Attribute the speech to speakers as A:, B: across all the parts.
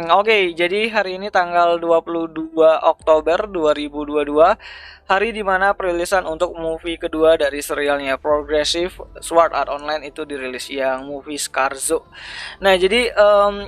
A: Oke, jadi hari ini tanggal 22 Oktober 2022, hari dimana perilisan untuk movie kedua dari serialnya Progressive Sword Art Online itu dirilis, yang movie Scarzo. Nah, jadi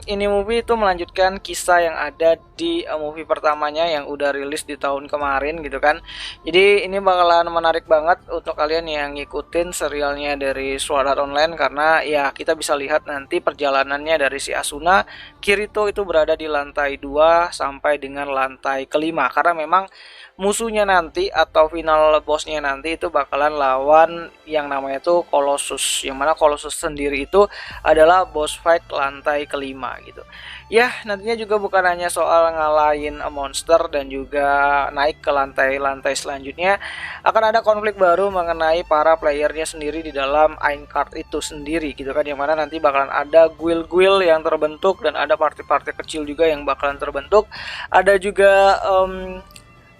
A: ini movie itu melanjutkan kisah yang ada di movie pertamanya yang udah rilis di tahun kemarin gitu kan. Jadi ini bakalan menarik banget untuk kalian yang ngikutin serialnya dari Sword Art Online, karena ya kita bisa lihat nanti perjalanannya dari si Asuna Kirito itu berada di lantai 2 sampai dengan lantai kelima, karena memang musuhnya nanti atau final bossnya nanti itu bakalan lawan yang namanya itu Colossus, yang mana Colossus sendiri itu adalah boss fight lantai kelima gitu. Ya, nantinya juga bukan hanya soal ngalahin monster dan juga naik ke lantai-lantai selanjutnya, akan ada konflik baru mengenai para playernya sendiri di dalam Aincrad itu sendiri gitu kan, yang mana nanti bakalan ada guild-guild yang terbentuk dan ada party-party kecil juga yang bakalan terbentuk. Ada juga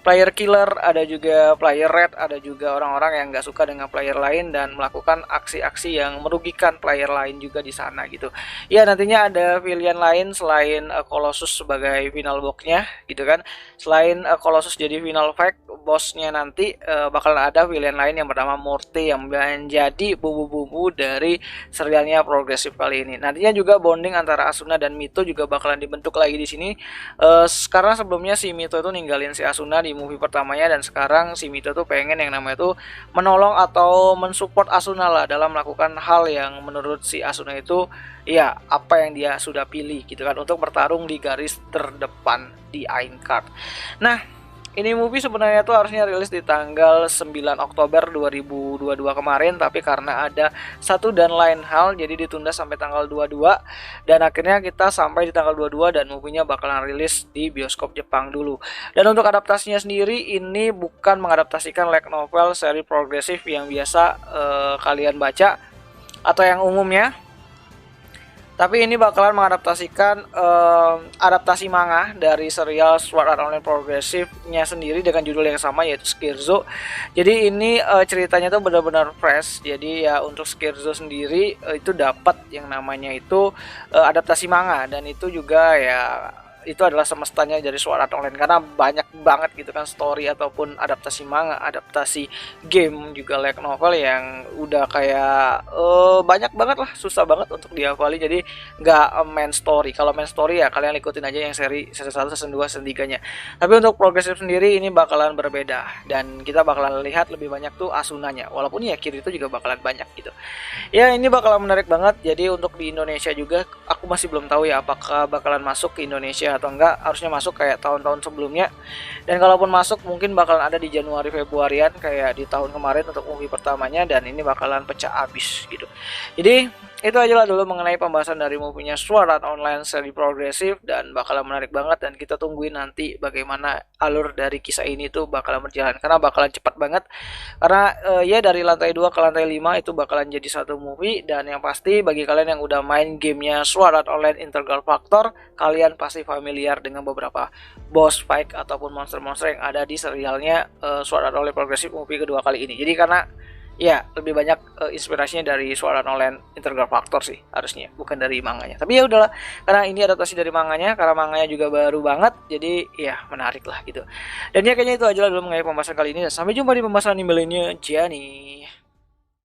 A: player killer, ada juga player red, ada juga orang-orang yang nggak suka dengan player lain dan melakukan aksi-aksi yang merugikan player lain juga di sana gitu. Ya, nantinya ada pilihan lain selain Colossus sebagai final bossnya gitu kan. Selain Colossus jadi final fight bossnya nanti bakalan ada pilihan lain yang bernama Morty yang menjadi bumbu-bumbu dari serialnya Progressive kali ini. Nantinya juga bonding antara Asuna dan Mito juga bakalan dibentuk lagi di sini. Karena sebelumnya si Mito itu ninggalin si Asuna di movie pertamanya, dan sekarang si Mito tuh pengen yang namanya itu menolong atau mensupport Asuna lah dalam melakukan hal yang menurut si Asuna itu ya apa yang dia sudah pilih gitu kan, untuk bertarung di garis terdepan di Aincrad. Nah, ini movie sebenarnya tuh harusnya rilis di tanggal 9 Oktober 2022 kemarin, tapi karena ada satu dan lain hal jadi ditunda sampai tanggal 22, dan akhirnya kita sampai di tanggal 22 dan movie-nya bakalan rilis di bioskop Jepang dulu. Dan untuk adaptasinya sendiri ini bukan mengadaptasikan light novel seri Progressive yang biasa kalian baca atau yang umumnya, tapi ini bakalan mengadaptasikan adaptasi manga dari serial Sword Art Online Progressive-nya sendiri dengan judul yang sama, yaitu Scherzo. Jadi ini ceritanya tuh benar-benar fresh. Jadi ya untuk Scherzo sendiri itu dapat yang namanya itu adaptasi manga, dan itu juga ya itu adalah semestanya dari Sword Art Online, karena banyak banget gitu kan story ataupun adaptasi manga, adaptasi game juga light novel yang udah kayak banyak banget lah, susah banget untuk dihafali. Jadi nggak main story. Kalau main story ya kalian ikutin aja yang seri season 1, season 2, season 3 nya. Tapi untuk Progressive sendiri ini bakalan berbeda, dan kita bakalan lihat lebih banyak tuh Asunanya, walaupun ya Kirito juga bakalan banyak gitu. Ya, ini bakalan menarik banget. Jadi untuk di Indonesia juga aku masih belum tahu ya apakah bakalan masuk ke Indonesia atau enggak. Harusnya masuk kayak tahun-tahun sebelumnya, dan kalaupun masuk mungkin bakalan ada di Januari Februarian kayak di tahun kemarin untuk movie pertamanya, dan ini bakalan pecah abis gitu. Jadi itu aja lah dulu mengenai pembahasan dari movie-nya Sword Art Online seri Progressive, dan bakalan menarik banget, dan kita tungguin nanti bagaimana alur dari kisah ini tuh bakalan berjalan, karena bakalan cepat banget. Karena ya dari lantai 2 ke lantai 5 itu bakalan jadi satu movie, dan yang pasti bagi kalian yang udah main gamenya Sword Art Online Integral Factor, kalian pasti familiar dengan beberapa boss fight ataupun monster-monster yang ada di serialnya Sword Art Online Progressive movie kedua kali ini. Jadi karena ya lebih banyak inspirasinya dari Sword Art Online Integral Factor sih harusnya, bukan dari manganya. Tapi ya udahlah, karena ini adaptasi dari manganya, karena manganya juga baru banget, jadi ya menarik lah gitu. Dan ya kayaknya itu aja lah dulu mengenai pembahasan kali ini, dan sampai jumpa di pembahasan email lainnya. Gianni.